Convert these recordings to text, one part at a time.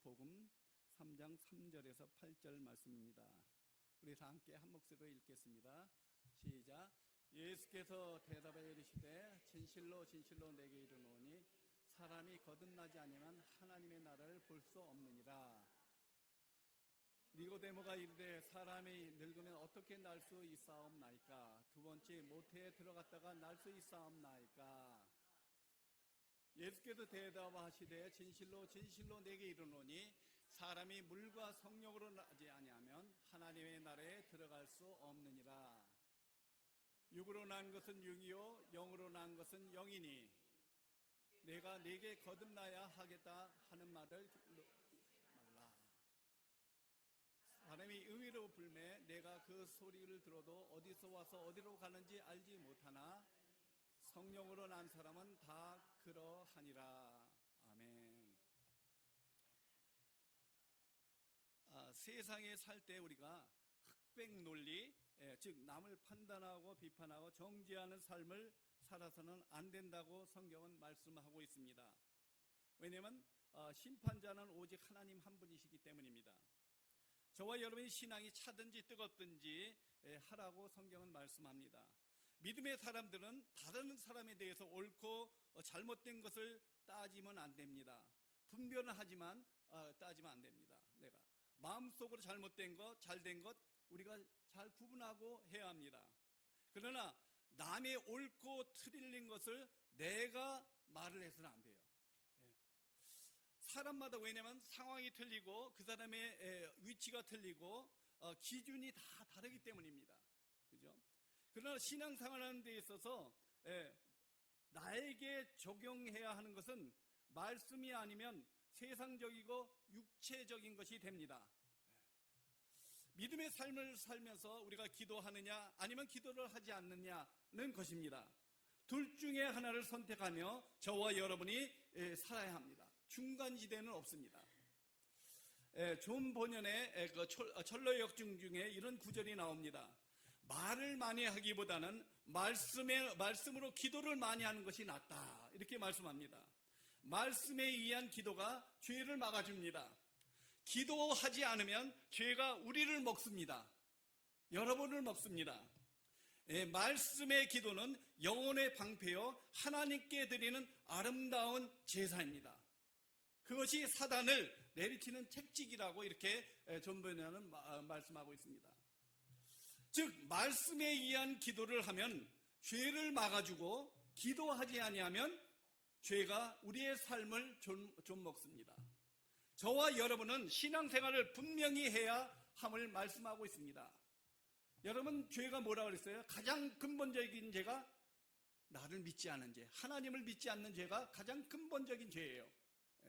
요한복음 3장 3절에서 8절 말씀입니다. 우리 다 함께 한 목소리로 읽겠습니다. 시작. 예수께서 대답하여 이르시되 진실로 진실로 내게 이르노니 사람이 거듭나지 아니면 하나님의 나라를 볼 수 없느니라. 니고데모가 이르되 사람이 늙으면 어떻게 날 수 있사옵나이까? 두 번째 모태에 들어갔다가 날 수 있사옵나이까? 예수께서 대답하시되 진실로 진실로 내게 이르노니 사람이 물과 성령으로 나지 아니하면 하나님의 나라에 들어갈 수 없느니라. 육으로 난 것은 육이요 영으로 난 것은 영이니 내가 네게 거듭나야 하겠다 하는 말을 말라. 사람이 의미로 불매 내가 그 소리를 들어도 어디서 와서 어디로 가는지 알지 못하나 성령으로 난 사람은 다 그러하니라. 아멘. 세상에 살 때 우리가 흑백 논리, 즉 남을 판단하고 비판하고 정죄하는 삶을 살아서는 안 된다고 성경은 말씀하고 있습니다. 왜냐하면 심판자는 오직 하나님 한 분이시기 때문입니다. 저와 여러분의 신앙이 차든지 뜨겁든지 하라고 성경은 말씀합니다. 믿음의 사람들은 다른 사람에 대해서 옳고 잘못된 것을 따지면 안 됩니다. 분별은 하지만 따지면 안 됩니다. 내가 마음속으로 잘못된 것, 잘된 것 우리가 잘 구분하고 해야 합니다. 그러나 남의 옳고 틀린 것을 내가 말을 해서는 안 돼요. 사람마다 왜냐하면 상황이 틀리고 그 사람의 위치가 틀리고 기준이 다 다르기 때문입니다. 그죠? 그러나 신앙생활하는 데 있어서 나에게 적용해야 하는 것은 말씀이 아니면 세상적이고 육체적인 것이 됩니다. 믿음의 삶을 살면서 우리가 기도하느냐 아니면 기도를 하지 않느냐는 것입니다. 둘 중에 하나를 선택하며 저와 여러분이 살아야 합니다. 중간지대는 없습니다. 존 본연의 철로역중 중에 이런 구절이 나옵니다. 말을 많이 하기보다는 말씀으로 기도를 많이 하는 것이 낫다. 이렇게 말씀합니다. 말씀에 의한 기도가 죄를 막아줍니다. 기도하지 않으면 죄가 우리를 먹습니다. 여러분을 먹습니다. 말씀의 기도는 영혼의 방패요 하나님께 드리는 아름다운 제사입니다. 그것이 사단을 내리치는 책찍이라고 이렇게 존 본연은 말씀하고 있습니다. 즉 말씀에 의한 기도를 하면 죄를 막아주고 기도하지 아니하면 죄가 우리의 삶을 좀 먹습니다. 저와 여러분은 신앙생활을 분명히 해야 함을 말씀하고 있습니다. 여러분 죄가 뭐라고 그랬어요? 가장 근본적인 죄가 나를 믿지 않는 죄, 하나님을 믿지 않는 죄가 가장 근본적인 죄예요.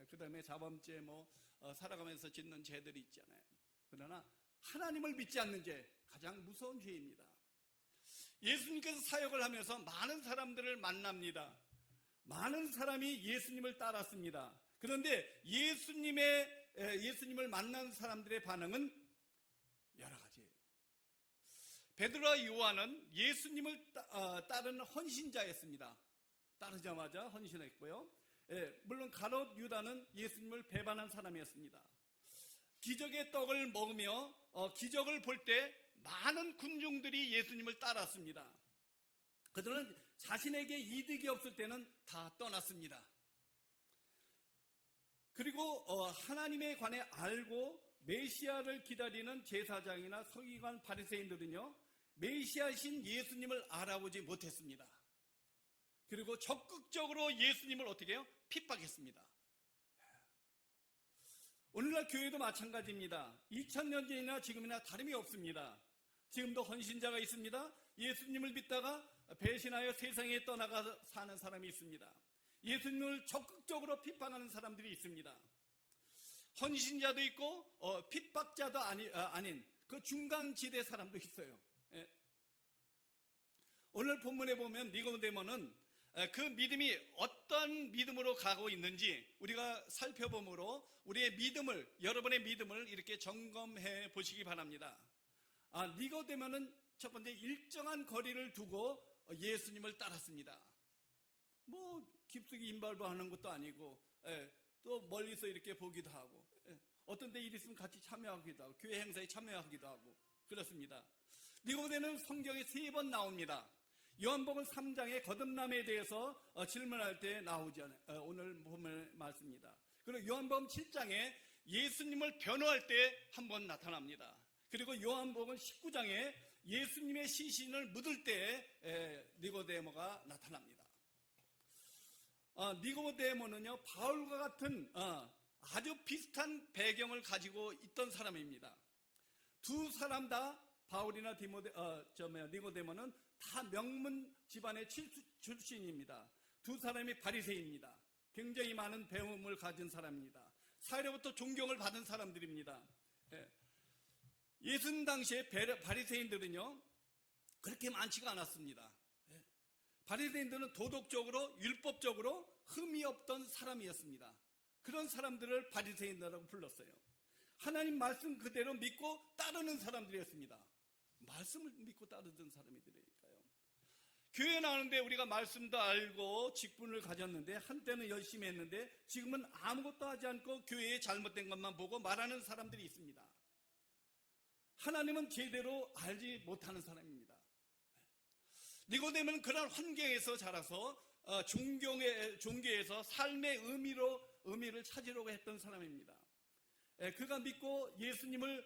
그 다음에 자범죄, 살아가면서 짓는 죄들이 있잖아요. 그러나 하나님을 믿지 않는 죄, 가장 무서운 죄입니다. 예수님께서 사역을 하면서 많은 사람들을 만납니다. 많은 사람이 예수님을 따랐습니다. 그런데 예수님을 만난 사람들의 반응은 여러 가지예요. 베드로와 요한은 예수님을 따르는 헌신자였습니다. 따르자마자 헌신했고요. 물론 가롯 유다는 예수님을 배반한 사람이었습니다. 기적의 떡을 먹으며 기적을 볼 때 많은 군중들이 예수님을 따랐습니다. 그들은 자신에게 이득이 없을 때는 다 떠났습니다. 그리고 하나님에 관해 알고 메시아를 기다리는 제사장이나 서기관 바리새인들은요 메시아신 예수님을 알아보지 못했습니다. 그리고 적극적으로 예수님을 어떻게 해요? 핍박했습니다. 오늘날 교회도 마찬가지입니다. 2000년 전이나 지금이나 다름이 없습니다. 지금도 헌신자가 있습니다. 예수님을 믿다가 배신하여 세상에 떠나가 사는 사람이 있습니다. 예수님을 적극적으로 핍박하는 사람들이 있습니다. 헌신자도 있고 핍박자도 아닌 그 중간지대 사람도 있어요. 오늘 본문에 보면 니고데모는 그 믿음이 어떤 믿음으로 가고 있는지 우리가 살펴보므로 우리의 믿음을, 여러분의 믿음을 이렇게 점검해 보시기 바랍니다. 니고데모는 첫 번째 일정한 거리를 두고 예수님을 따랐습니다. 깊숙이 인발도 하는 것도 아니고 또 멀리서 이렇게 보기도 하고 어떤 데 일 있으면 같이 참여하기도 하고 교회 행사에 참여하기도 하고 그렇습니다. 니고데모는 성경에 3번 나옵니다. 요한복음 3장의 거듭남에 대해서 질문할 때 나오지 않아요. 오늘 보면 말씀입니다. 그리고 요한복음 7장에 예수님을 변호할 때 한 번 나타납니다. 그리고 요한복음 19장에 예수님의 시신을 묻을 때 니고데모가 나타납니다. 니고데모는요, 바울과 같은 아주 비슷한 배경을 가지고 있던 사람입니다. 두 사람 다 바울이나 니고데모는 다 명문 집안의 출신입니다. 두 사람이 바리새인입니다. 굉장히 많은 배움을 가진 사람입니다. 사회로부터 존경을 받은 사람들입니다. 예수님 당시에 바리새인들은요 그렇게 많지가 않았습니다. 바리새인들은 도덕적으로 율법적으로 흠이 없던 사람이었습니다. 그런 사람들을 바리새인이라고 불렀어요. 하나님 말씀 그대로 믿고 따르는 사람들이었습니다. 말씀을 믿고 따르던 사람들이니까요. 교회 나오는데 우리가 말씀도 알고 직분을 가졌는데 한때는 열심히 했는데 지금은 아무것도 하지 않고 교회의 잘못된 것만 보고 말하는 사람들이 있습니다. 하나님은 제대로 알지 못하는 사람입니다. 니고데모는 그런 환경에서 자라서 종교에서 삶의 의미를 찾으려고 했던 사람입니다. 그가 믿고 예수님을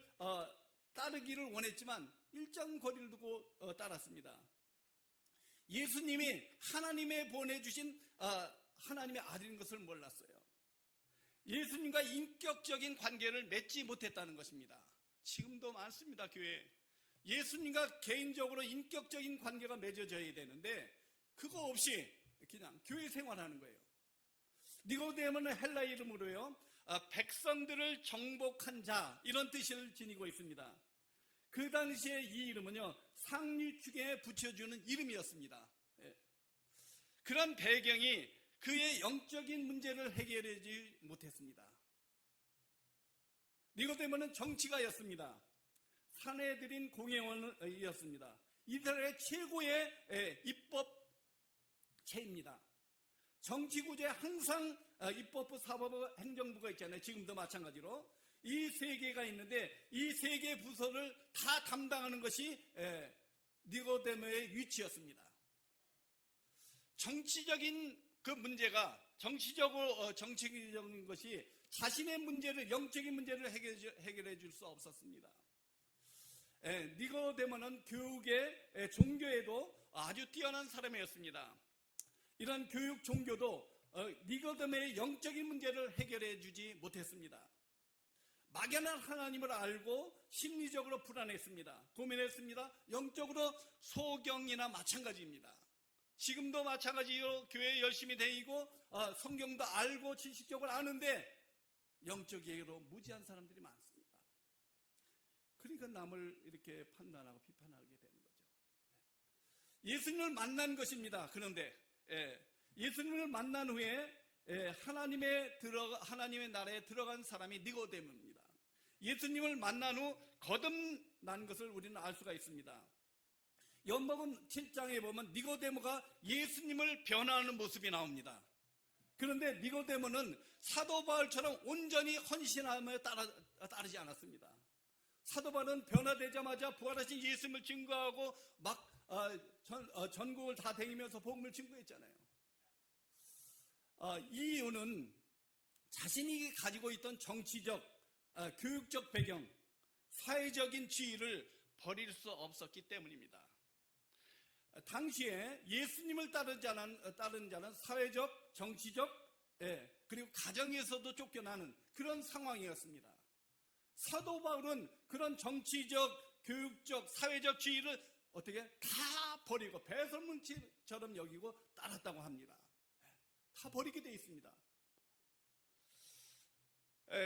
따르기를 원했지만 일장거리를 두고 따랐습니다. 예수님이 하나님의 보내주신 하나님의 아들인 것을 몰랐어요. 예수님과 인격적인 관계를 맺지 못했다는 것입니다. 지금도 많습니다. 교회에 예수님과 개인적으로 인격적인 관계가 맺어져야 되는데 그거 없이 그냥 교회 생활하는 거예요. 니고데모는 헬라 이름으로요 백성들을 정복한 자 이런 뜻을 지니고 있습니다. 그 당시에 이 이름은요 상류축에 붙여주는 이름이었습니다. 그런 배경이 그의 영적인 문제를 해결하지 못했습니다. 니고데모는 정치가였습니다. 사내들인 공회원이었습니다. 이스라엘의 최고의 입법체입니다. 정치구조에 항상 입법부, 사법부, 행정부가 있잖아요. 지금도 마찬가지로 이 세 개가 있는데 이 세 개 부서를 다 담당하는 것이 니고데모의 위치였습니다. 정치적인 그 문제가 정치적인 것이 자신의 문제를 영적인 문제를 해결해 줄 수 없었습니다. 니고데모는 교육에 종교에도 아주 뛰어난 사람이었습니다. 이런 교육 종교도 니고데모의 영적인 문제를 해결해 주지 못했습니다. 막연한 하나님을 알고 심리적으로 불안했습니다. 고민했습니다. 영적으로 소경이나 마찬가지입니다. 지금도 마찬가지로 교회에 열심히 다니고 성경도 알고 지식적으로 아는데 영적으로 무지한 사람들이 많습니다. 그러니까 남을 이렇게 판단하고 비판하게 되는 거죠. 예수님을 만난 것입니다. 그런데 예수님을 만난 후에 하나님의 나라에 들어간 사람이 니고데모입니다. 예수님을 만난 후 거듭난 것을 우리는 알 수가 있습니다. 요한복음 7장에 보면 니고데모가 예수님을 변화하는 모습이 나옵니다. 그런데 니고데모는 사도 바울처럼 온전히 헌신하며 따르지 않았습니다. 사도 바울은 변화되자마자 부활하신 예수님을 증거하고 막 전국을 다 다니면서 복음을 증거했잖아요. 이 이유는 자신이 가지고 있던 정치적, 교육적 배경, 사회적인 지위를 버릴 수 없었기 때문입니다. 당시에 예수님을 따르는 자는 사회적, 정치적, 그리고 가정에서도 쫓겨나는 그런 상황이었습니다. 사도 바울은 그런 정치적, 교육적, 사회적 지위를 어떻게 다 버리고 배설물처럼 여기고 따랐다고 합니다. 다 버리게 되어 있습니다.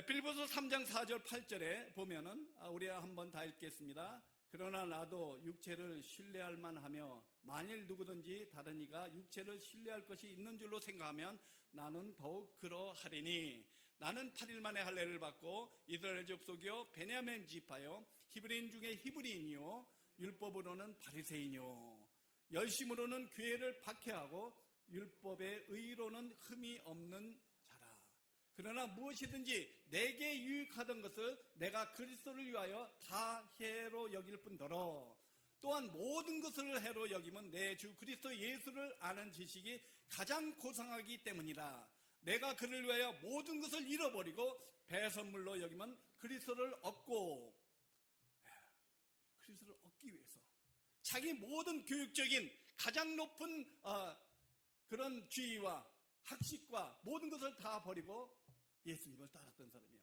빌립보서 3장 4절 8절에 보면은 우리가 한번 다 읽겠습니다. 그러나 나도 육체를 신뢰할 만하며 만일 누구든지 다른 이가 육체를 신뢰할 것이 있는 줄로 생각하면 나는 더욱 그러하리니 나는 8일 만에 할례를 받고 이스라엘 족속이요 베냐민 지파요 히브리인 중에 히브리인이요 율법으로는 바리새인이요 열심으로는 교회를 박해하고 율법의 의로는 흠이 없는 자라. 그러나 무엇이든지 내게 유익하던 것을 내가 그리스도를 위하여 다 해로 여길 뿐더러 또한 모든 것을 해로 여기면 내 주 그리스도 예수를 아는 지식이 가장 고상하기 때문이라. 내가 그를 위하여 모든 것을 잃어버리고 배선물로 여기면 그리스도를 얻고, 그리스도를 얻기 위해서 자기 모든 교육적인 가장 높은 그런 지위와 학식과 모든 것을 다 버리고 예수님을 따랐던 사람이요.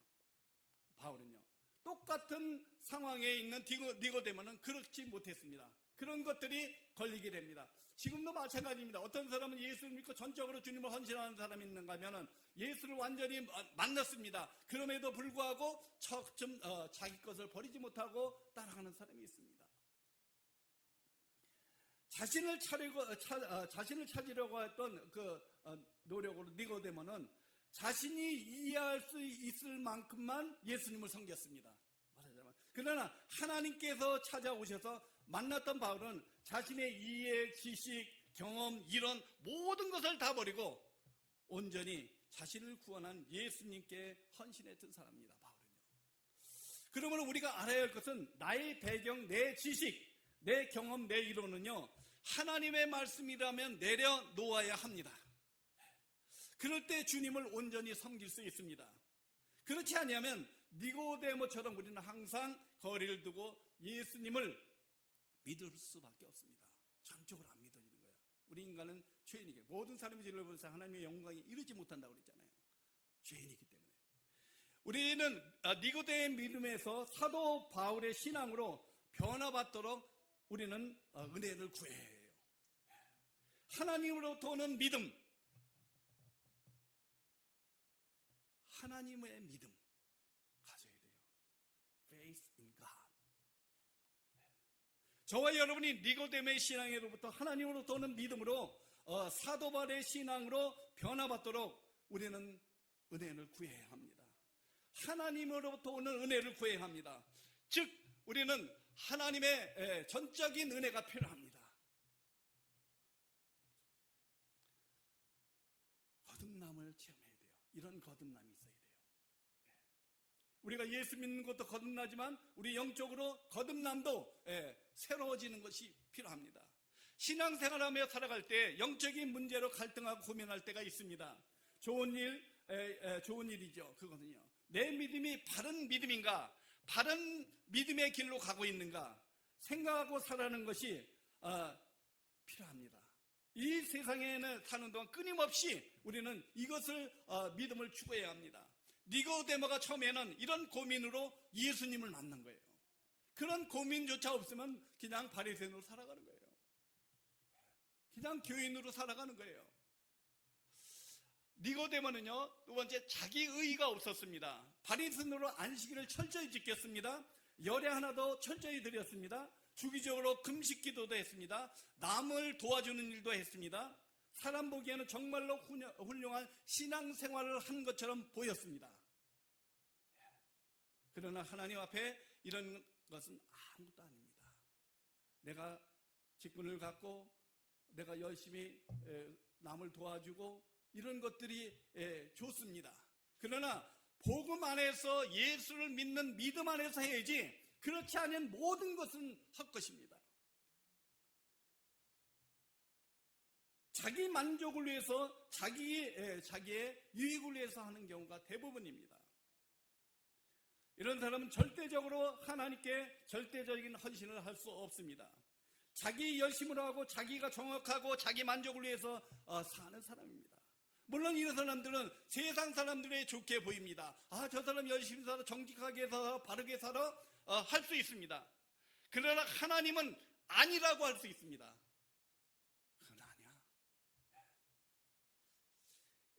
바울은요, 똑같은 상황에 있는 니고데모는 그렇지 못했습니다. 그런 것들이 걸리게 됩니다. 지금도 마찬가지입니다. 어떤 사람은 예수를 믿고 전적으로 주님을 헌신하는 사람이 있는가 하면 예수를 완전히 만났습니다. 그럼에도 불구하고 자기 것을 버리지 못하고 따라가는 사람이 있습니다. 자신을 찾으려고 했던 그 노력으로 니고데모는 자신이 이해할 수 있을 만큼만 예수님을 섬겼습니다. 그러나 하나님께서 찾아오셔서 만났던 바울은 자신의 이해, 지식, 경험, 이런 모든 것을 다 버리고 온전히 자신을 구원한 예수님께 헌신했던 사람입니다. 바울은요. 그러므로 우리가 알아야 할 것은 나의 배경, 내 지식, 내 경험, 내 이론은요, 하나님의 말씀이라면 내려놓아야 합니다. 그럴 때 주님을 온전히 섬길 수 있습니다. 그렇지 않으면 니고데모처럼 우리는 항상 거리를 두고 예수님을 믿을 수밖에 없습니다. 전적으로 안 믿어지는 거예요. 우리 인간은 죄인이기, 모든 사람이 죄를 보면서 하나님의 영광에 이르지 못한다고 그랬잖아요. 죄인이기 때문에. 우리는 니고데의 믿음에서 사도 바울의 신앙으로 변화받도록 우리는 은혜를 구해야 해요. 하나님으로부터 오는 믿음, 하나님의 믿음 가져야 돼요. Faith in God. 저와 여러분이 니고데모의 신앙으로부터 하나님으로부터 오는 믿음으로 사도 바울의 신앙으로 변화받도록 우리는 은혜를 구해야 합니다. 하나님으로부터 오는 은혜를 구해야 합니다. 즉 우리는 하나님의 전적인 은혜가 필요합니다. 거듭남을 체험해야 돼요. 이런 거듭남이 있어야 돼요. 우리가 예수 믿는 것도 거듭나지만 우리 영적으로 거듭남도 새로워지는 것이 필요합니다. 신앙생활하며 살아갈 때 영적인 문제로 갈등하고 고민할 때가 있습니다. 좋은 일이죠. 그거는요. 내 믿음이 바른 믿음인가? 바른 믿음의 길로 가고 있는가? 생각하고 살아가는 것이 필요합니다. 이 세상에는 사는 동안 끊임없이 우리는 이것을 믿음을 추구해야 합니다. 니고데모가 처음에는 이런 고민으로 예수님을 만난 거예요. 그런 고민조차 없으면 그냥 바리새인으로 살아가는 거예요. 그냥 교인으로 살아가는 거예요. 니고데모는요, 두 번째 자기 의의가 없었습니다. 바리새인으로 안식일을 철저히 지켰습니다. 열애 하나도 철저히 드렸습니다. 주기적으로 금식 기도도 했습니다. 남을 도와주는 일도 했습니다. 사람 보기에는 정말로 훌륭한 신앙생활을 한 것처럼 보였습니다. 그러나 하나님 앞에 이런 것은 아무것도 아닙니다. 내가 직분을 갖고 내가 열심히 남을 도와주고 이런 것들이 좋습니다. 그러나 복음 안에서 예수를 믿는 믿음 안에서 해야지, 그렇지 않은 모든 것은 헛것입니다. 자기 만족을 위해서 자기의 유익을 위해서 하는 경우가 대부분입니다. 이런 사람은 절대적으로 하나님께 절대적인 헌신을 할 수 없습니다. 자기 열심으로 하고 자기가 정확하고 자기 만족을 위해서 사는 사람입니다. 물론 이런 사람들은 세상 사람들에 좋게 보입니다. 저 사람 열심히 살아, 정직하게 살아, 바르게 살아 할 수 있습니다. 그러나 하나님은 아니라고 할 수 있습니다. 그건 아니야.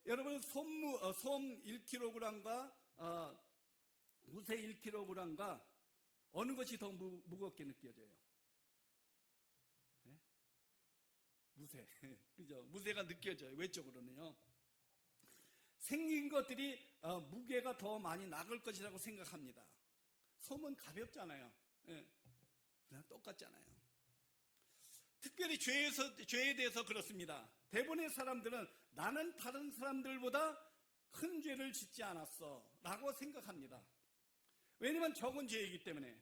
여러분, 솜 1kg과 무쇠 1kg과 어느 것이 더 무겁게 느껴져요? 네? 무쇠. 그죠? 무쇠가 느껴져요. 외적으로는요. 생긴 것들이 무게가 더 많이 나갈 것이라고 생각합니다. 솜은 가볍잖아요. 네. 그냥 똑같잖아요. 특별히 죄에 대해서 그렇습니다. 대부분의 사람들은 나는 다른 사람들보다 큰 죄를 짓지 않았어 라고 생각합니다. 왜냐면 적은 죄이기 때문에.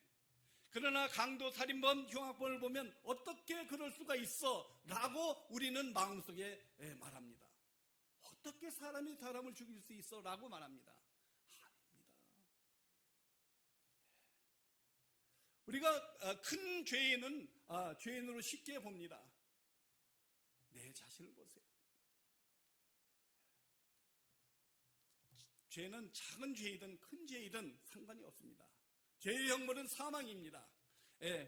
그러나 강도, 살인범, 흉악범을 보면 어떻게 그럴 수가 있어 라고 우리는 마음속에 말합니다. 어떻게 사람이 사람을 죽일 수 있어 라고 말합니다. 아닙니다. 우리가 큰 죄인으로 쉽게 봅니다. 내 자신을 보세요. 죄는 작은 죄이든 큰 죄이든 상관이 없습니다. 죄의 형벌은 사망입니다.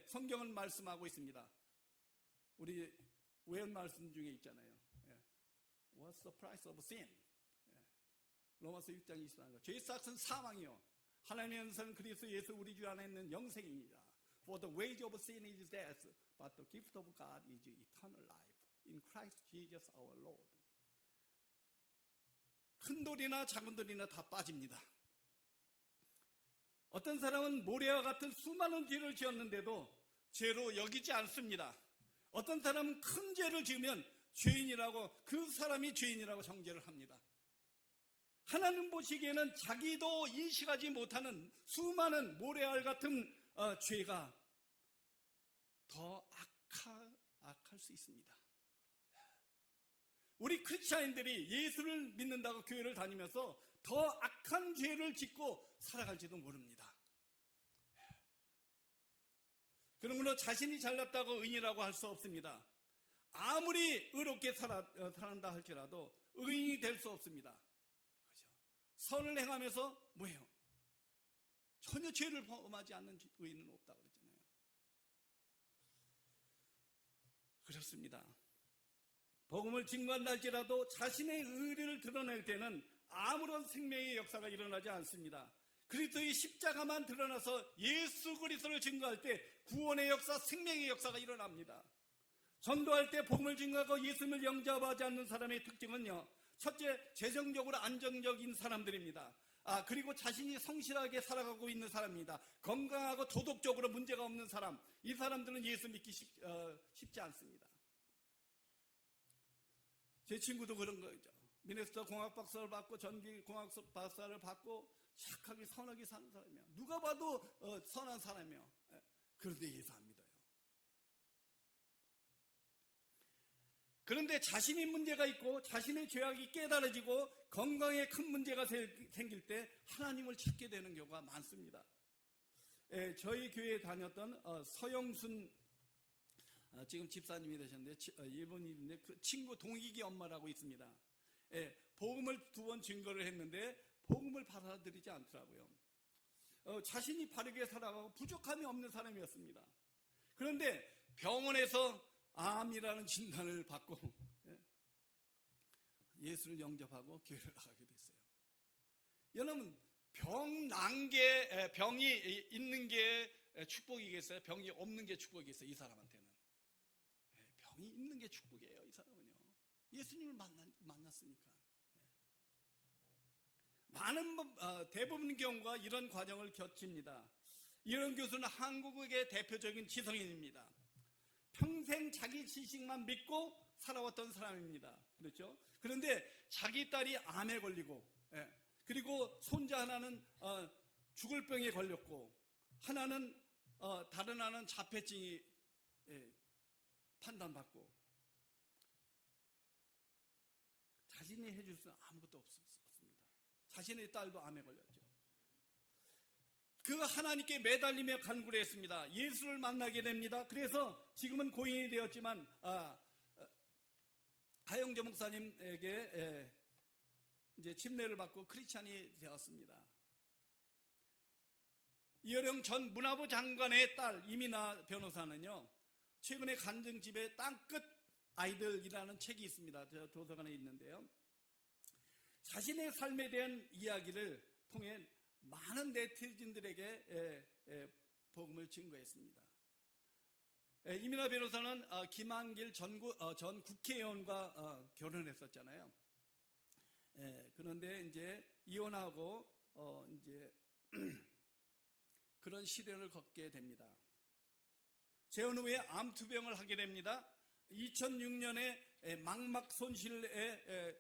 성경은 말씀하고 있습니다. 우리 외연 말씀 중에 있잖아요. What's the price of sin? 로마서 6장 24절. 죄의 삭은 사망이요. 하나님의 은사는 그리스도 예수 우리 주 안에 있는 영생입니다. For the wage of sin is death, but the gift of God is eternal life in Christ Jesus our Lord. 큰 돌이나 작은 돌이나 다 빠집니다. 어떤 사람은 모래와 같은 수많은 죄를 지었는데도 죄로 여기지 않습니다. 어떤 사람은 큰 죄를 지으면 죄인이라고, 그 사람이 죄인이라고 정죄를 합니다. 하나님 보시기에는 자기도 인식하지 못하는 수많은 모래알 같은 죄가 더 악할 수 있습니다. 우리 크리스찬인들이 예수를 믿는다고 교회를 다니면서 더 악한 죄를 짓고 살아갈지도 모릅니다. 그러므로 자신이 잘났다고 의인이라고 할 수 없습니다. 아무리 의롭게 살아간다 할지라도 의인이 될 수 없습니다. 그렇죠? 선을 행하면서 뭐예요? 전혀 죄를 범하지 않는 의인은 없다 그랬잖아요. 그렇습니다. 복음을 증거한다 할지라도 자신의 의리를 드러낼 때는 아무런 생명의 역사가 일어나지 않습니다. 그리스도의 십자가만 드러나서 예수 그리스도를 증거할 때 구원의 역사, 생명의 역사가 일어납니다. 전도할 때 복음을 증거하고 예수님을 영접하지 않는 사람의 특징은요, 첫째, 재정적으로 안정적인 사람들입니다. 그리고 자신이 성실하게 살아가고 있는 사람입니다. 건강하고 도덕적으로 문제가 없는 사람, 이 사람들은 예수 믿기 쉽지 않습니다. 제 친구도 그런 거죠. 미네소타 공학 박사를 받고 전기 공학 박사를 받고 착하게 선하게 사는 사람이야. 누가 봐도 선한 사람이야. 그런데 예수 안 믿어요. 그런데 자신이 문제가 있고 자신의 죄악이 깨달아지고 건강에 큰 문제가 생길 때 하나님을 찾게 되는 경우가 많습니다. 저희 교회에 다녔던 서영순 지금 집사님이 되셨는데 일본인인데 그 친구 동익이 엄마라고 있습니다. 복음을 2번 증거를 했는데 복음을 받아들이지 않더라고요. 자신이 바르게 살아가고 부족함이 없는 사람이었습니다. 그런데 병원에서 암이라는 진단을 받고 예수를 영접하고 교회를 나가게 됐어요. 여러분, 병이 있는 게 축복이겠어요? 병이 없는 게 축복이겠어요? 이 사람한테는 병이 있는 게 축복이에요. 이 사람은요, 예수님을 만났으니까. 대부분 경우가 이런 과정을 겪습니다. 이런 교수는 한국의 대표적인 지성인입니다. 평생 자기 지식만 믿고 살아왔던 사람입니다. 그렇죠? 그런데 자기 딸이 암에 걸리고, 그리고 손자 하나는 죽을 병에 걸렸고, 다른 하나는 자폐증이 판단받고, 자신이 해줄 수는 아무것도 없습니다. 자신의 딸도 암에 걸렸죠. 그 하나님께 매달리며 간구를 했습니다. 예수를 만나게 됩니다. 그래서 지금은 고인이 되었지만 하영재 목사님에게 이제 침례를 받고 크리스찬이 되었습니다. 이어령 전 문화부 장관의 딸 이민아 변호사는요, 최근에 간증집에 땅끝 아이들이라는 책이 있습니다. 저 도서관에 있는데요, 자신의 삶에 대한 이야기를 통해 많은 네티즌들에게 복음을 증거했습니다. 이민아 변호사는 김한길 전 국회의원과 결혼했었잖아요. 그런데 이제 이혼하고 이제 그런 시련을 겪게 됩니다. 재혼 후에 암투병을 하게 됩니다. 2006년에 망막 손실에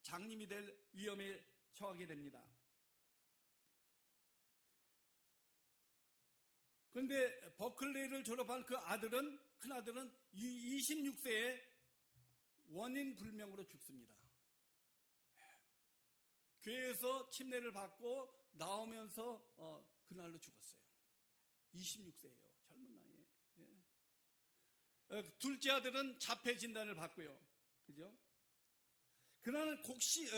장님이 될 위험에 처하게 됩니다. 그런데 버클리를 졸업한 그 아들은, 큰아들은 26세에 원인 불명으로 죽습니다. 교회에서 침례를 받고 나오면서 그날로 죽었어요. 26세예요. 젊은 나이에. 둘째 아들은 자폐 진단을 받고요. 그죠? 그날은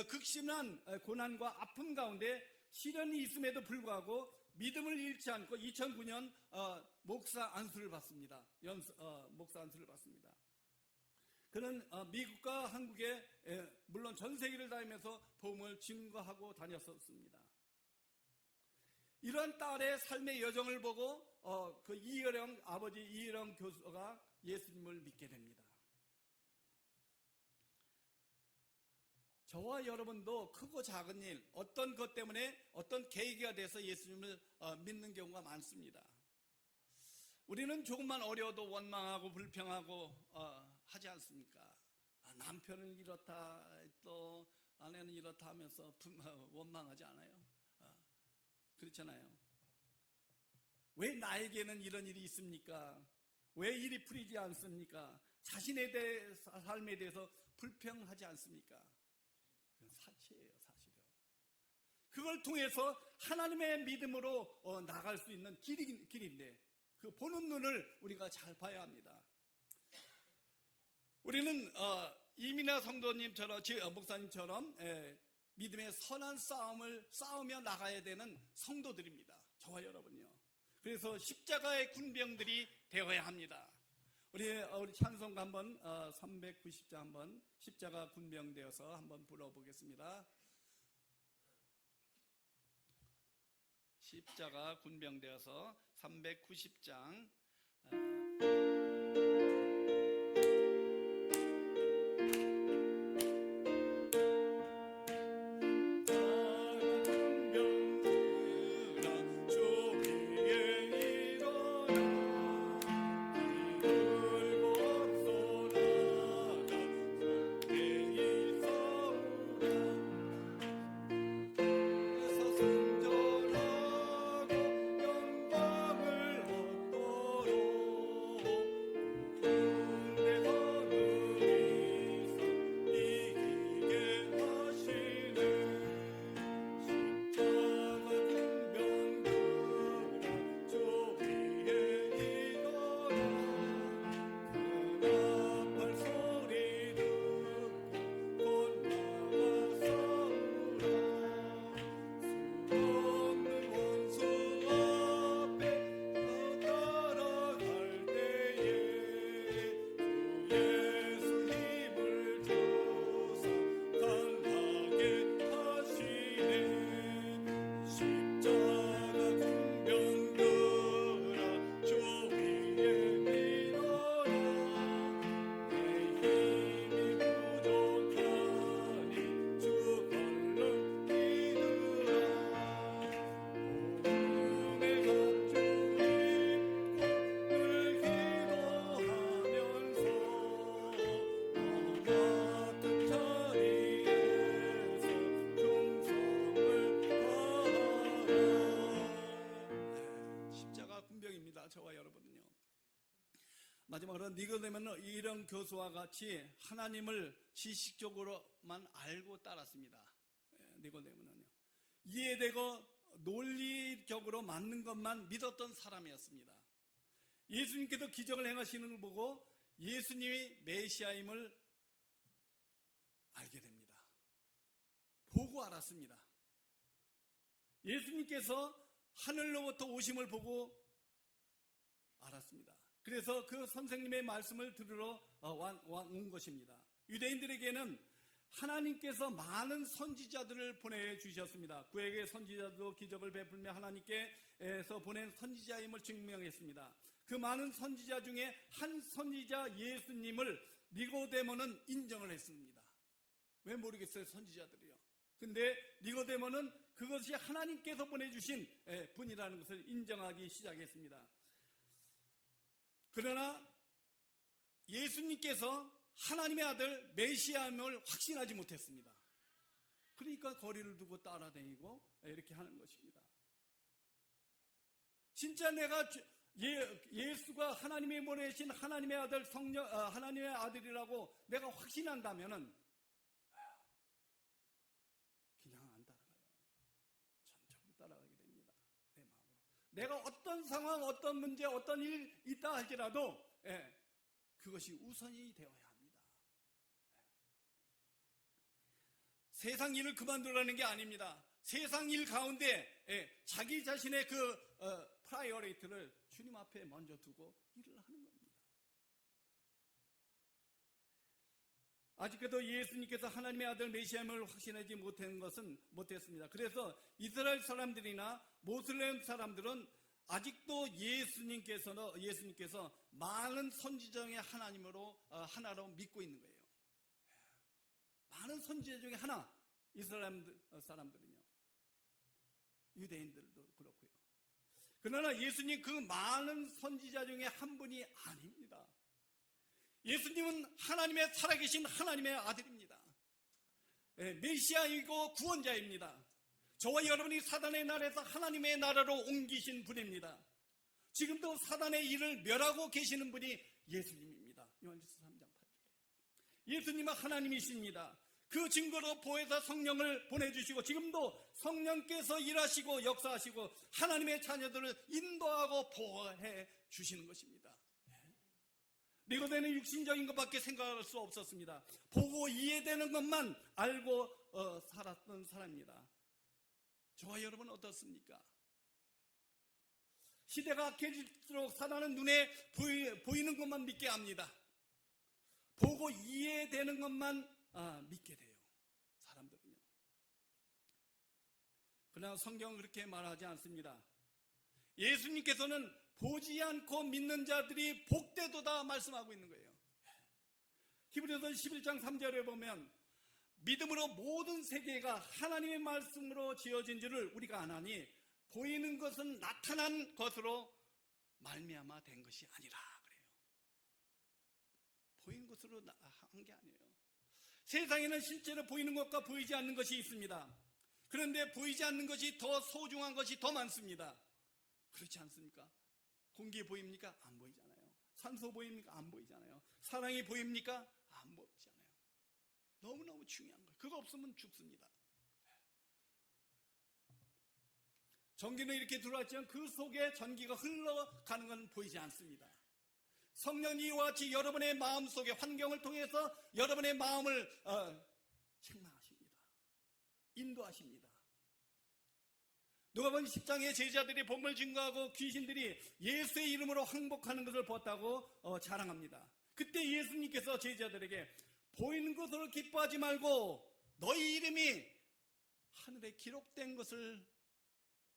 극심한 고난과 아픔 가운데 시련이 있음에도 불구하고 믿음을 잃지 않고 2009년 목사 안수를 받습니다. 목사 안수를 받습니다. 그는 미국과 한국에 물론 전 세계를 다니면서 복음을 증거하고 다녔었습니다. 이런 딸의 삶의 여정을 보고 그 아버지 이혜령 교수가 예수님을 믿게 됩니다. 저와 여러분도 크고 작은 일, 어떤 것 때문에 어떤 계기가 돼서 예수님을 믿는 경우가 많습니다. 우리는 조금만 어려워도 원망하고 불평하고 하지 않습니까? 남편은 이렇다, 또 아내는 이렇다 하면서 원망하지 않아요? 그렇잖아요. 왜 나에게는 이런 일이 있습니까? 왜 일이 풀리지 않습니까? 자신의 삶에 대해서 불평하지 않습니까? 그건 사치예요, 사실은. 그걸 통해서 하나님의 믿음으로 나갈 수 있는 길인데 그 보는 눈을 우리가 잘 봐야 합니다. 우리는 이민아 성도님처럼, 목사님처럼 믿음의 선한 싸움을 싸우며 나가야 되는 성도들입니다. 저와 여러분요. 그래서 십자가의 군병들이 되어야 합니다. 우리 찬송가 한번 390장 한번 십자가 군병 되어서 한번 불러보겠습니다. 십자가 군병 되어서 390장 저와 여러분은요. 마지막으로 니고데모는 이런 교수와 같이 하나님을 지식적으로만 알고 따랐습니다. 니고데모는요. 이해되고 논리적으로 맞는 것만 믿었던 사람이었습니다. 예수님께서 기적을 행하시는 걸 보고 예수님이 메시아임을 알게 됩니다. 보고 알았습니다. 예수님께서 하늘로부터 오심을 보고 알았습니다. 그래서 그 선생님의 말씀을 들으러 온 것입니다. 유대인들에게는 하나님께서 많은 선지자들을 보내주셨습니다. 그에게 선지자도 기적을 베풀며 하나님께서 보낸 선지자임을 증명했습니다. 그 많은 선지자 중에 한 선지자 예수님을 니고데모는 인정을 했습니다. 왜 모르겠어요, 선지자들이요. 근데 니고데모는 그것이 하나님께서 보내주신 분이라는 것을 인정하기 시작했습니다. 그러나 예수님께서 하나님의 아들 메시아임을 확신하지 못했습니다. 그러니까 거리를 두고 따라다니고 이렇게 하는 것입니다. 진짜 내가 예수가 하나님이 보내신 하나님의 아들 하나님의 아들이라고 내가 확신한다면은 그냥 안 따라가요. 전적으로 따라가게 됩니다. 내 마음으로. 내가 어떤 상황, 어떤 문제, 어떤 일 있다 할지라도 그것이 우선이 되어야 합니다. 세상 일을 그만두라는 게 아닙니다. 세상 일 가운데 자기 자신의 프라이어리티를 주님 앞에 먼저 두고 일을 하는 겁니다. 아직까지도 예수님께서 하나님의 아들 메시아임을 확신하지 못했습니다. 그래서 이스라엘 사람들이나 모슬렘 사람들은 아직도 예수님께서 많은 선지자 중에 하나로 믿고 있는 거예요. 많은 선지자 중에 하나, 이스라엘 사람들은요. 유대인들도 그렇고요. 그러나 예수님 그 많은 선지자 중에 한 분이 아닙니다. 예수님은 하나님의 살아계신 하나님의 아들입니다. 메시아이고 구원자입니다. 저와 여러분이 사단의 나라에서 하나님의 나라로 옮기신 분입니다. 지금도 사단의 일을 멸하고 계시는 분이 예수님입니다. 요한일서 3장 8절에. 예수님은 하나님이십니다. 그 증거로 보혜사 성령을 보내주시고 지금도 성령께서 일하시고 역사하시고 하나님의 자녀들을 인도하고 보호해 주시는 것입니다. 니고데는 육신적인 것밖에 생각할 수 없었습니다. 보고 이해되는 것만 알고 살았던 사람입니다. 저와 여러분 어떻습니까? 시대가 악해질수록 사단은 눈에 보이는 것만 믿게 합니다. 보고 이해되는 것만 믿게 돼요. 사람들은요. 그러나 성경은 그렇게 말하지 않습니다. 예수님께서는 보지 않고 믿는 자들이 복되도다 말씀하고 있는 거예요. 히브리서 11장 3절에 보면 믿음으로 모든 세계가 하나님의 말씀으로 지어진 줄을 우리가 아나니 보이는 것은 나타난 것으로 말미암아 된 것이 아니라 그래요. 보이는 것으로 한 게 아니에요. 세상에는 실제로 보이는 것과 보이지 않는 것이 있습니다. 그런데 보이지 않는 것이 더 소중한 것이 더 많습니다. 그렇지 않습니까? 공기 보입니까? 안 보이잖아요. 산소 보입니까? 안 보이잖아요. 사랑이 보입니까? 안 보이잖아요. 너무너무 중요한 거예요. 그거 없으면 죽습니다. 전기는 이렇게 들어왔지만 그 속에 전기가 흘러가는 건 보이지 않습니다. 성령이 이와 같이 여러분의 마음속에 환경을 통해서 여러분의 마음을 책망하십니다. 인도하십니다. 누가복음 10장의 제자들이 복음을 증거하고 귀신들이 예수의 이름으로 항복하는 것을 보았다고 자랑합니다. 그때 예수님께서 제자들에게 보이는 것으로 기뻐하지 말고 너희 이름이 하늘에 기록된 것을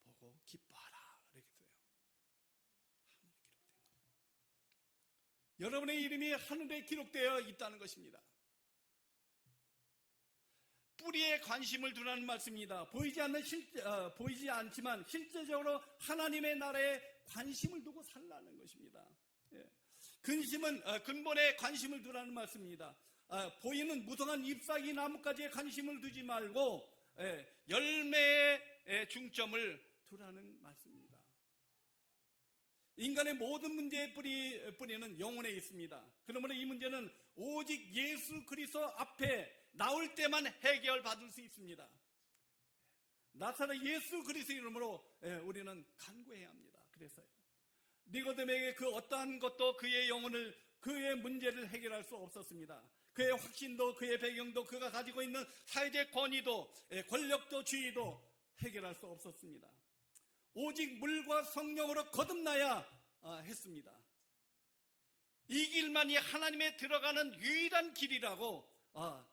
보고 기뻐하라 이렇게 써요. 하늘에 기록된 것. 여러분의 이름이 하늘에 기록되어 있다는 것입니다. 뿌리에 관심을 두라는 말씀입니다. 보이지 않지만 실제적으로 하나님의 나라에 관심을 두고 살라는 것입니다. 근본에 관심을 두라는 말씀입니다. 보이는 무성한 잎사귀 나무까지의 관심을 두지 말고 열매에 중점을 두라는 말씀입니다. 인간의 모든 문제의 뿌리는 영혼에 있습니다. 그러므로 이 문제는 오직 예수 그리스도 앞에 나올 때만 해결받을 수 있습니다. 나사렛 예수 그리스도 이름으로 우리는 간구해야 합니다. 그래서요. 니고데모에게 그 어떠한 것도 그의 영혼을, 그의 문제를 해결할 수 없었습니다. 그의 확신도, 그의 배경도, 그가 가지고 있는 사회적 권위도, 권력도, 지위도 해결할 수 없었습니다. 오직 물과 성령으로 거듭나야 했습니다. 이 길만이 하나님에 들어가는 유일한 길이라고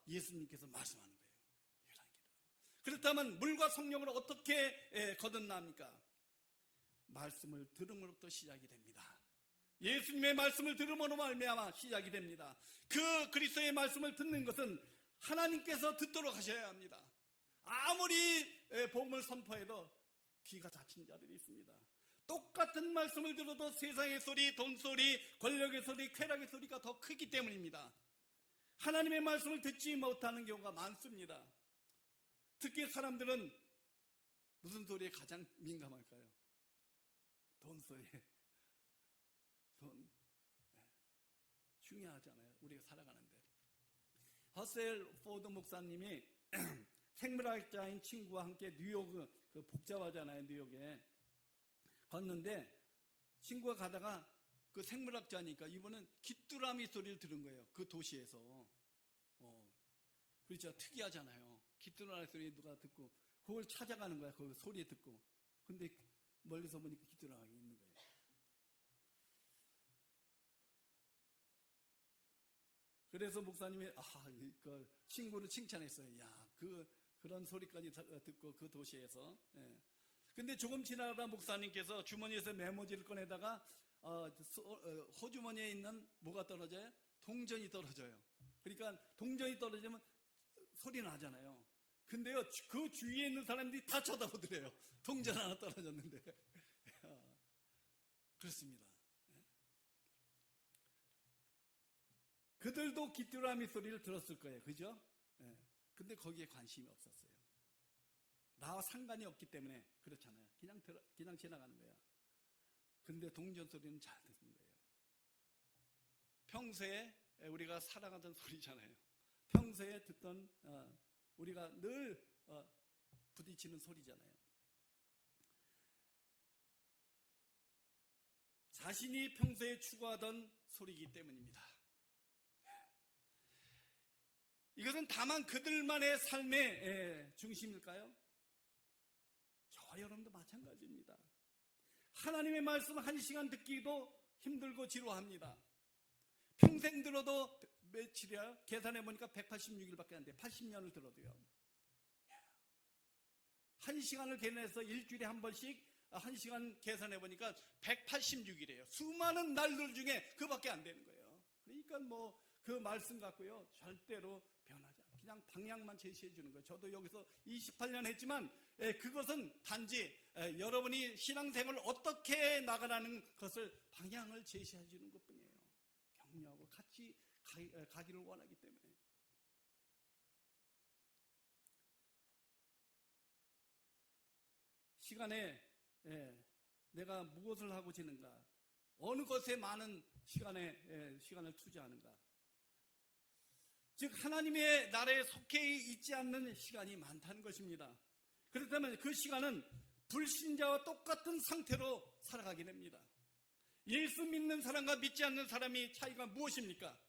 예수님께서 말씀하는 거예요. 유일한 길이라고. 그렇다면 물과 성령으로 어떻게 거듭납니까? 말씀을 들음으로부터 시작이 됩니다. 예수님의 말씀을 들음으로 말미암아 시작이 됩니다. 그 그리스도의 말씀을 듣는 것은 하나님께서 듣도록 하셔야 합니다. 아무리 복음을 선포해도 귀가 닫힌 자들이 있습니다. 똑같은 말씀을 들어도 세상의 소리, 돈 소리, 권력의 소리, 쾌락의 소리가 더 크기 때문입니다. 하나님의 말씀을 듣지 못하는 경우가 많습니다. 특히 사람들은 무슨 소리에 가장 민감할까요? 돈 소리에. 돈. 중요하잖아요. 우리가 살아가는데. 허셀 포드 목사님이 생물학자인 친구와 함께 뉴욕, 그 복잡하잖아요, 뉴욕에. 걷는데 친구가 가다가 그 생물학자니까 이분은 귀뚜라미 소리를 들은 거예요. 그 도시에서. 그렇죠. 특이하잖아요. 귀뚜라미 소리 누가 듣고 그걸 찾아가는 거야. 그 소리 듣고. 근데 멀리서 보니까 귀뚜라미가 있는 거예요. 그래서 목사님이 그 친구를 칭찬했어요. 야, 그런 소리까지 듣고 그 도시에서. 예. 근데 조금 지나가다 목사님께서 주머니에서 메모지를 꺼내다가 호주머니에 있는 뭐가 떨어져요? 동전이 떨어져요. 그러니까 동전이 떨어지면 소리 나잖아요. 근데요, 그 주위에 있는 사람들이 다 쳐다보더래요. 동전 하나 떨어졌는데. 그렇습니다. 그들도 귀뚜라미 소리를 들었을 거예요. 그죠? 근데 거기에 관심이 없었어요. 나와 상관이 없기 때문에 그렇잖아요. 그냥 지나가는 거야. 근데 동전 소리는 잘 듣는 거예요. 평소에 우리가 살아가던 소리잖아요. 평소에 듣던 우리가 늘 부딪히는 소리잖아요. 자신이 평소에 추구하던 소리이기 때문입니다. 이것은 다만 그들만의 삶의 중심일까요? 저와 여러분도 마찬가지입니다. 하나님의 말씀 1시간 듣기도 힘들고 지루합니다. 평생 들어도 며칠이야? 계산해보니까 186일밖에 안 돼. 80년을 들어도요. 1시간을 계산해서 일주일에 한 번씩 1시간 계산해보니까 186일이에요. 수많은 날들 중에 그밖에 안 되는 거예요. 그러니까 그 말씀 갖고요, 절대로 변하지 않아요. 그냥 방향만 제시해 주는 거예요. 저도 여기서 28년 했지만 그것은 단지 여러분이 신앙생활을 어떻게 나가라는 것을 방향을 제시해 주는 것뿐이에요. 격려하고 같이 가기를 원하기 때문에. 시간에 내가 무엇을 하고 지는가, 어느 것에 많은 시간을 투자하는가. 즉 하나님의 나라에 속해 있지 않는 시간이 많다는 것입니다. 그렇다면 그 시간은 불신자와 똑같은 상태로 살아가게 됩니다. 예수 믿는 사람과 믿지 않는 사람이 차이가 무엇입니까?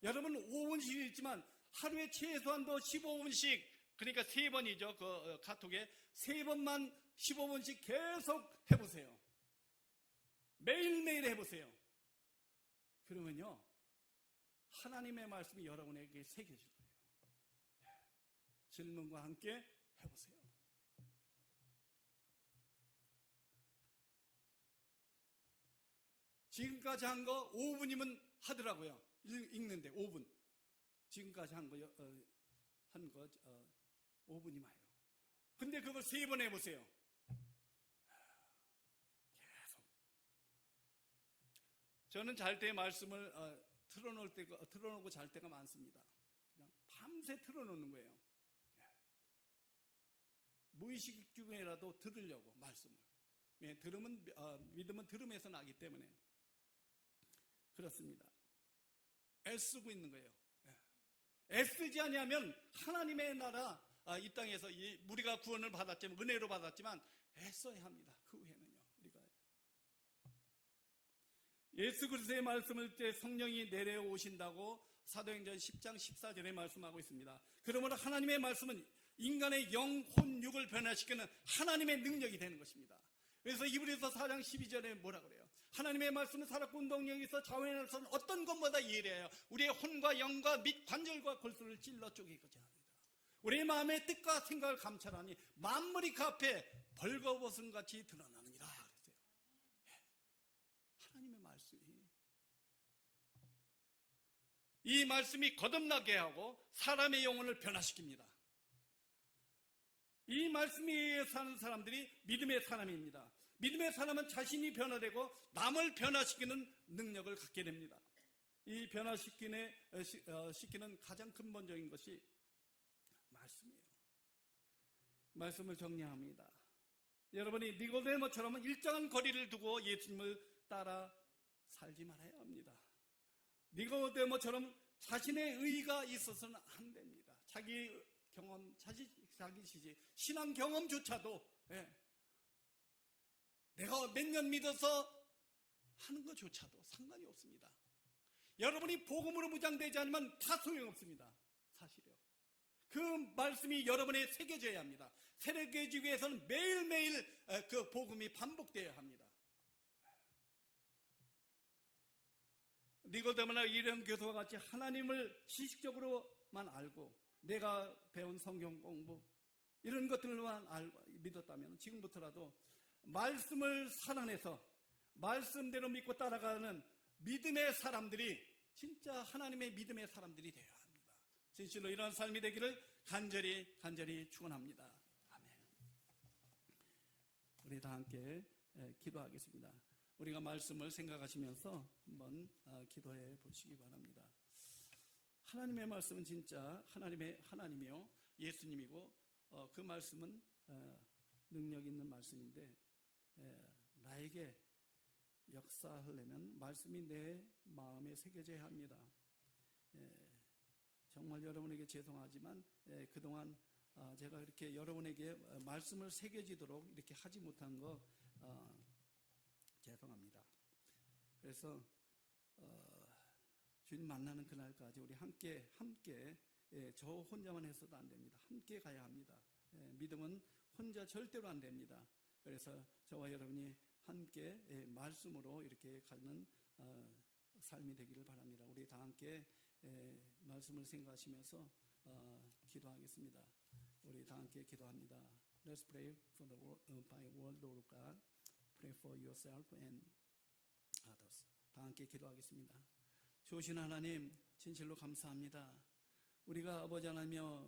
여러분 5분씩 읽지만 하루에 최소한도 15분씩, 그러니까 3번이죠. 그 카톡에 3번만 15분씩 계속 해보세요. 매일매일 해보세요. 그러면요, 하나님의 말씀이 여러분에게 새겨질 거예요. 질문과 함께 해보세요. 지금까지 한 거 5분이면 하더라고요. 읽는데 5분. 지금까지 한 거 5분이 와요. 근데 그걸 3번 해보세요. 계속. 저는 잘 때 말씀을 틀어놓고 잘 때가 많습니다. 그냥 밤새 틀어놓는 거예요. 무의식 중에라도 들으려고 말씀을. 믿음은 들음에서 나기 때문에 그렇습니다. 애쓰고 있는 거예요. 애쓰지 아니하면 하나님의 나라 이 땅에서 우리가 구원을 받았지만, 은혜로 받았지만 애써야 합니다. 그 후에는요, 우리가 예수 그리스도의 말씀을 때 성령이 내려오신다고 사도행전 10장 14절에 말씀하고 있습니다. 그러므로 하나님의 말씀은 인간의 영혼 육을 변화시키는 하나님의 능력이 되는 것입니다. 그래서 이브리서 4장 12절에 뭐라 그래요? 하나님의 말씀은 살았고 운동력이 있어 좌우에서는 어떤 것보다 예리해요. 우리의 혼과 영과 및 관절과 골수를 찔러 쪼개고자 합니다. 우리의 마음의 뜻과 생각을 감찰하니 만물이 그 앞에 벌거벗은같이 드러나느니라 그랬어요. 하나님의 말씀이, 이 말씀이 거듭나게 하고 사람의 영혼을 변화시킵니다. 이 말씀에 사는 사람들이 믿음의 사람입니다. 믿음의 사람은 자신이 변화되고 남을 변화시키는 능력을 갖게 됩니다. 이 변화시키는 가장 근본적인 것이 말씀을 정리합니다. 여러분이 니고데모처럼 일정한 거리를 두고 예수님을 따라 살지 말아야 합니다. 니고데모처럼 자신의 의의가 있어서는 안 됩니다. 자기 경험, 자기 지지, 신앙 경험조차도 내가 몇 년 믿어서 하는 것조차도 상관이 없습니다. 여러분이 복음으로 무장되지 않으면 다 소용없습니다. 사실이요. 그 말씀이 여러분에 새겨져야 합니다. 새겨지기 위해서는 매일매일 그 복음이 반복되어야 합니다. 니고데모나 이런 교수와 같이 하나님을 지식적으로만 알고 내가 배운 성경 공부 이런 것들만 알고 믿었다면 지금부터라도 말씀을 살아내서 말씀대로 믿고 따라가는 믿음의 사람들이 진짜 하나님의 믿음의 사람들이 되어야 합니다. 진실로 이런 삶이 되기를 간절히 축원합니다. 아멘. 우리 다 함께 기도하겠습니다. 우리가 말씀을 생각하시면서 한번 기도해 보시기 바랍니다. 하나님의 말씀은 진짜 하나님이요 예수님이고 그 말씀은 능력 있는 말씀인데 나에게 역사하려면 말씀이 내 마음에 새겨져야 합니다. 정말 여러분에게 죄송하지만 그동안 제가 이렇게 여러분에게 말씀을 새겨지도록 이렇게 하지 못한 거 죄송합니다. 그래서 주님 만나는 그날까지 우리 함께 저 혼자만 했어도 안 됩니다. 함께 가야 합니다. 믿음은 혼자 절대로 안 됩니다. 그래서 저와 여러분이 함께 말씀으로 이렇게 가는 삶이 되기를 바랍니다. 우리 다 함께 말씀을 생각하시면서 기도하겠습니다. 우리 다 함께 기도합니다. Let's pray for the by word of God. Pray for yourself and others. 다 함께 기도하겠습니다. 좋으신 하나님, 진실로 감사합니다. 우리가 아버지 하나며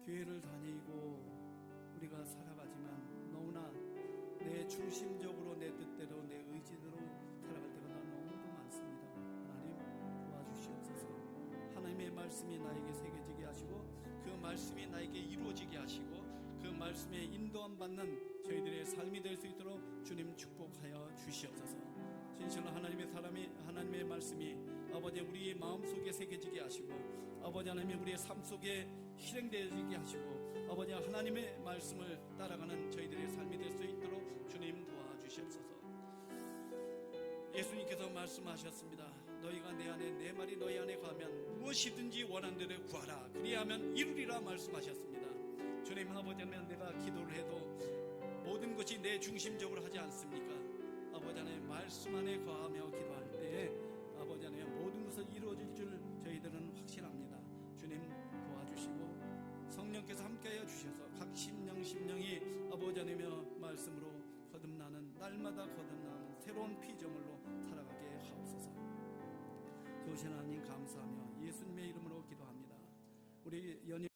교회를 다니고 우리가 살아가지만 너무나 내 중심적으로 내 뜻대로 내 의지대로 살아갈 때가 너무도 많습니다. 하나님 도와주시옵소서. 하나님의 말씀이 나에게 새겨지게 하시고 그 말씀이 나에게 이루어지게 하시고 그 말씀에 인도함 받는 저희들의 삶이 될 수 있도록 주님 축복하여 주시옵소서. 진실로 하나님의 말씀이 아버지 우리의 마음속에 새겨지게 하시고 아버지 하나님 우리의 삶 속에 실행되어지게 하시고 아버지 하나님의 말씀을 따라가는 저희들의 삶이 될 수 있도록 주님 도와주시옵소서. 예수님께서 말씀하셨습니다. 너희가 내 안에 내 말이 너희 안에 가면 무엇이든지 원하는 대로 구하라 그리하면 이루리라 말씀하셨습니다. 주님 아버지 하나님 내가 기도를 해도 모든 것이 내 중심적으로 하지 않습니까? 아버지 하나님 말씀 안에 거하며 기도할 때에 아버지 하나님 모든 것을 이루어질 줄 저희들은 확신합니다. 주님 도와주시고 성령께서 함께하여 주셔서 각 심령이 아버지 하나님의 말씀으로 거듭나는 날마다 거듭나는 새로운 피조물로 살아가게 하옵소서. 좋으신 하나님 감사하며 예수님의 이름으로 기도합니다. 우리 연일